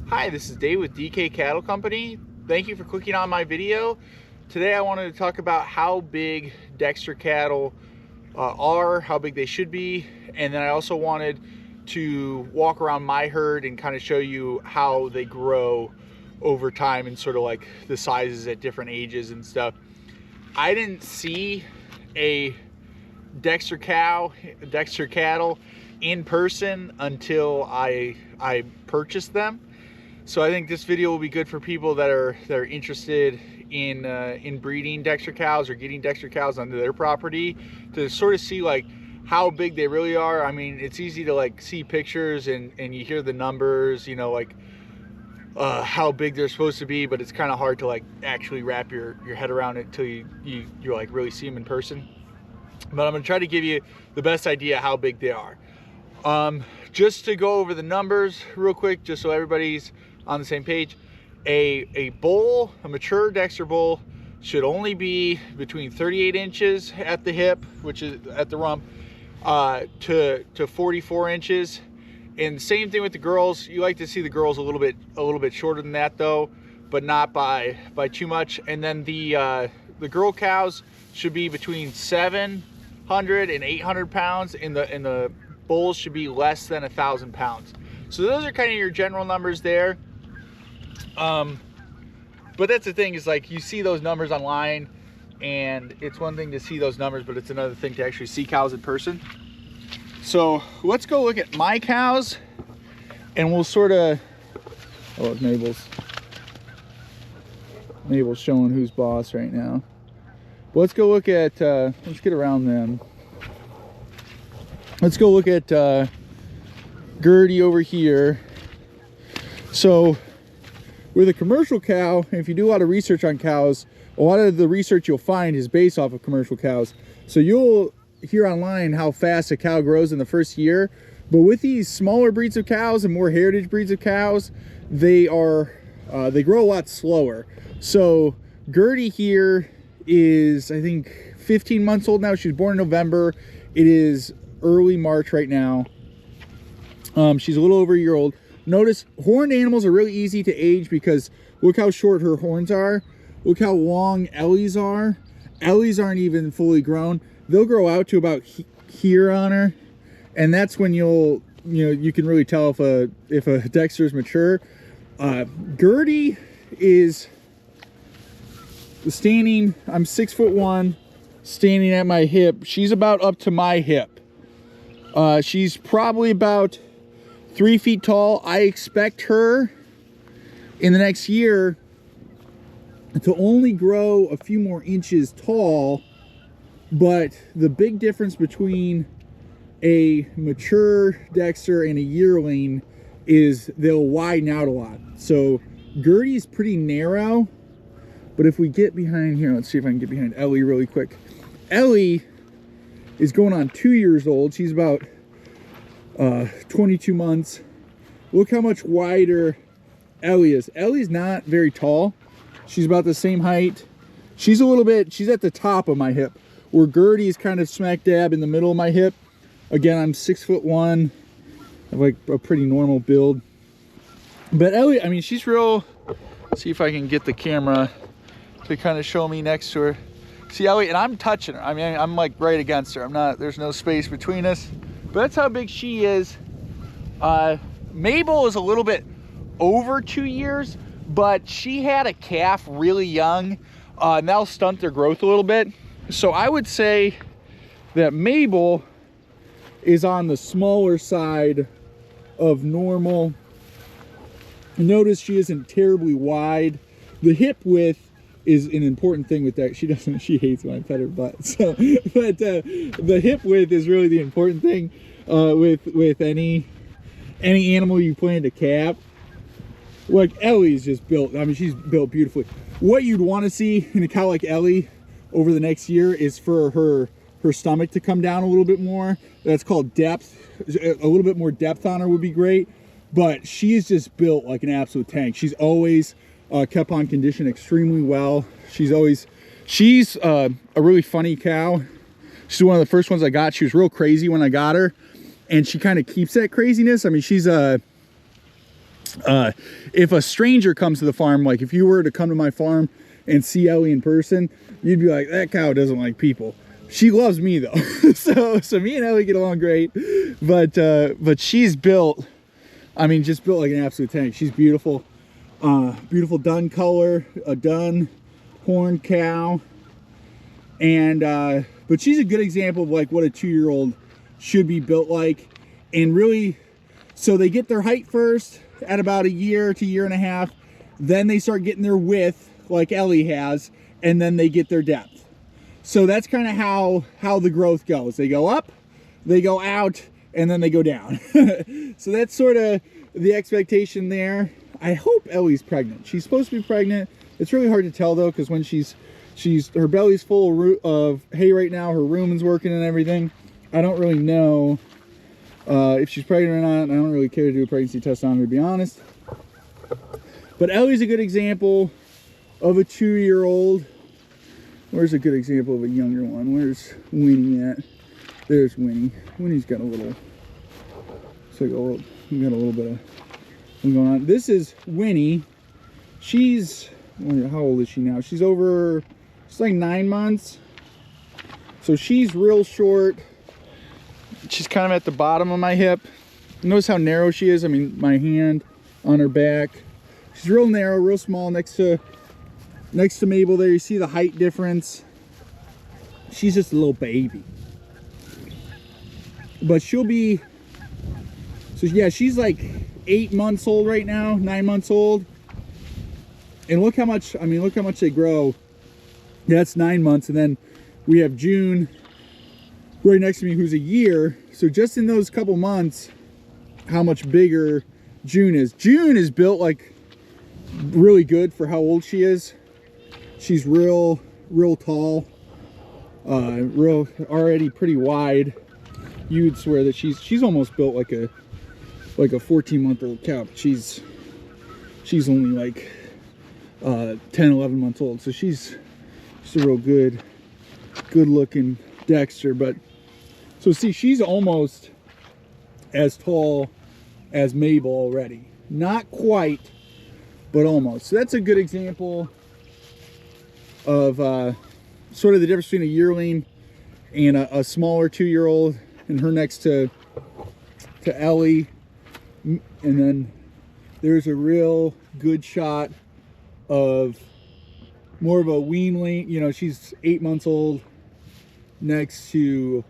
Hi, this is Dave with DK Cattle Company. Thank you for clicking on my video. Today I wanted to talk about how big Dexter cattle are, how big they should be, and then I also wanted to walk around my herd and kind of show you how they grow over time and sort of like the sizes at different ages and stuff. I didn't see a Dexter cattle in person until I purchased them. So I think this video will be good for people that are interested in breeding Dexter cows or getting Dexter cows onto their property, to sort of see like how big they really are. I mean, it's easy to like see pictures and you hear the numbers, you know, like how big they're supposed to be, but it's kind of hard to like actually wrap your head around it until you like really see them in person. But I'm gonna try to give you the best idea how big they are. Just to go over the numbers real quick, just so everybody's on the same page. A bull, a mature Dexter bull, should only be between 38 inches at the hip, which is at the rump, to 44 inches. And same thing with the girls. You like to see the girls a little bit shorter than that though, but not by too much. And then the girl cows should be between 700 and 800 pounds, and the bulls should be less than 1,000 pounds. So those are kind of your general numbers there. But that's the thing, is like you see those numbers online, and it's one thing to see those numbers, but it's another thing to actually see cows in person. So let's go look at my cows, and we'll sort of, oh, Mabel's showing who's boss right now. But let's go look at, let's get around them. Let's go look at Gertie over here. So with a commercial cow, if you do a lot of research on cows, a lot of the research you'll find is based off of commercial cows. So you'll hear online how fast a cow grows in the first year, but with these smaller breeds of cows and more heritage breeds of cows, they grow a lot slower. So Gertie here is, I think, 15 months old now. She was born in November. It is early March right now. She's a little over a year old. Notice horned animals are really easy to age because look how short her horns are. Look how long Ellie's are. Ellie's aren't even fully grown. They'll grow out to about here on her, and that's when you can really tell if a Dexter is mature. Gertie is standing, I'm 6'1", standing at my hip. She's about up to my hip. She's probably about 3 feet tall. I expect her in the next year to only grow a few more inches tall, but the big difference between a mature Dexter and a yearling is they'll widen out a lot. So Gertie's pretty narrow, but if we get behind here, let's see if I can get behind Ellie really quick. Ellie is going on 2 years old. She's about 22 months. Look how much wider Ellie is. Ellie's not very tall. She's about the same height. She's at the top of my hip, where Gertie's kind of smack dab in the middle of my hip. Again, I'm 6'1". I have like a pretty normal build. But Ellie, I mean, she's real. See if I can get the camera to kind of show me next to her. See Ellie, and I'm touching her. I mean, I'm like right against her. There's no space between us. But that's how big she is. Mabel is a little bit over 2 years, but she had a calf really young, and that'll stunt their growth a little bit. So I would say that Mabel is on the smaller side of normal. Notice she isn't terribly wide. The hip width is an important thing with that. She hates when I pet her butt. So, but the hip width is really the important thing with any animal you plan to calve. Like Ellie's just built, I mean, she's built beautifully. What you'd want to see in a cow like Ellie over the next year is for her stomach to come down a little bit more. That's called depth. A little bit more depth on her would be great. But she's just built like an absolute tank. She's always kept on condition extremely well. She's a really funny cow. She's one of the first ones I got. She was real crazy when I got her, and she kind of keeps that craziness. I mean, she's if a stranger comes to the farm, like if you were to come to my farm and see Ellie in person, you'd be like, that cow doesn't like people. She loves me though. so me and Ellie get along great, but she's built, I mean, just built like an absolute tank. She's beautiful, beautiful dun color, a dun horned cow. And, but she's a good example of like what a 2-year-old should be built like. And really, so they get their height first at about a year to year and a half. Then they start getting their width like Ellie has, and then they get their depth. So that's kind of how the growth goes. They go up, they go out, and then they go down. So that's sort of the expectation there. I hope Ellie's pregnant. She's supposed to be pregnant. It's really hard to tell though, because when her belly's full of hay right now, her rumen's working and everything. I don't really know if she's pregnant or not. I don't really care to do a pregnancy test on her, to be honest. But Ellie's a good example of a 2-year-old. Where's a good example of a younger one? Where's Winnie at? There's Winnie. Winnie's got a little, it's like we got a little bit of thing going on. This is Winnie. She's, how old is she now? She's like 9 months. So she's real short. She's kind of at the bottom of my hip. Notice how narrow she is. I mean, my hand on her back. She's real narrow, real small next to Mabel there. You see the height difference. She's just a little baby. But she'll be, so yeah, she's like 8 months old right now, 9 months old. And look how much, I mean, look how much they grow. That's 9 months. And then we have June right next to me, who's a year. So just in those couple months, how much bigger June is. June is built like really good for how old she is. She's real tall, real already pretty wide. You'd swear that she's almost built like a 14-month-old cow. But she's only like 10, 11 months old. So she's a real good looking Dexter. But so see, she's almost as tall as Mabel already. Not quite, but almost. So that's a good example of sort of the difference between a yearling and a smaller 2-year-old, and her next to Ellie. And then there's a real good shot of more of a weanling. You know, she's 8 months old next to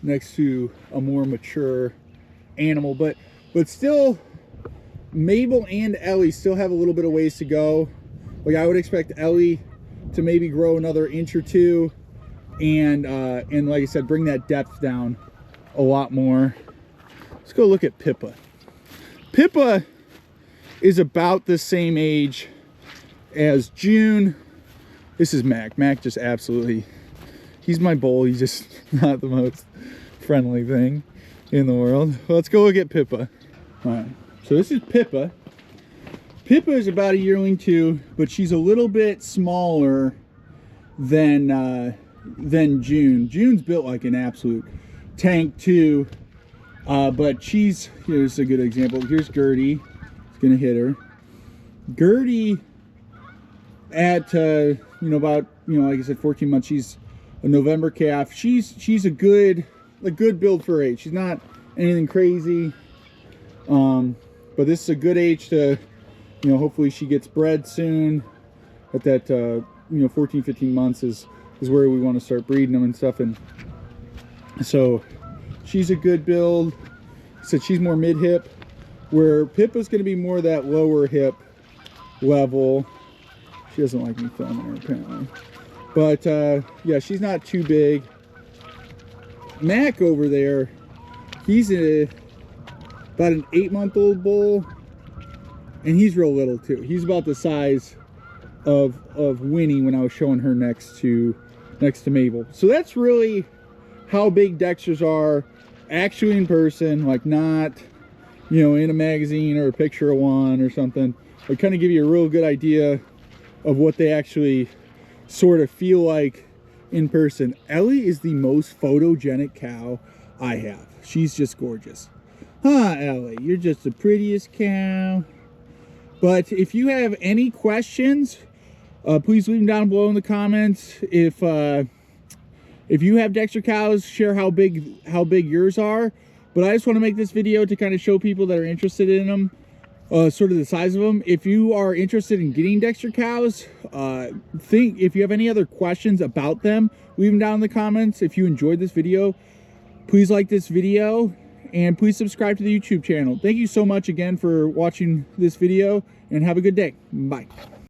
a more mature animal, but still Mabel and Ellie still have a little bit of ways to go. Like I would expect Ellie to maybe grow another inch or two, and like I said, bring that depth down a lot more. Let's go look at Pippa. Pippa is about the same age as June. This is Mac. Mac just absolutely, he's my bull. He's just not the most friendly thing in the world. Well, let's go look at Pippa. All right, so this is Pippa. Pippa is about a yearling too, but she's a little bit smaller than June. June's built like an absolute tank too, but here's a good example. Here's Gertie. It's gonna hit her. Gertie at about like I said, 14 months. She's a November calf. She's a good build for her age. She's not anything crazy, but this is a good age to, hopefully she gets bred soon. At that 14, 15 months is where we want to start breeding them and stuff. And so she's a good build. So she's more mid-hip, where Pippa's going to be more that lower hip level. She doesn't like me filming her apparently, but yeah, she's not too big. Mac over there, he's about an 8-month-old bull, and he's real little too. He's about the size of Winnie when I was showing her next to Mabel. So that's really how big Dexters are actually in person, like not in a magazine or a picture of one or something. But kind of give you a real good idea of what they actually sort of feel like in person. Ellie is the most photogenic cow I have. She's just gorgeous. Huh, Ellie, you're just the prettiest cow. But if you have any questions, please leave them down below in the comments. If you have Dexter cows, share how big yours are. But I just want to make this video to kind of show people that are interested in them, sort of the size of them. If you are interested in getting Dexter cows, if you have any other questions about them, leave them down in the comments. If you enjoyed this video, please like this video and please subscribe to the YouTube channel. Thank you so much again for watching this video and have a good day. Bye.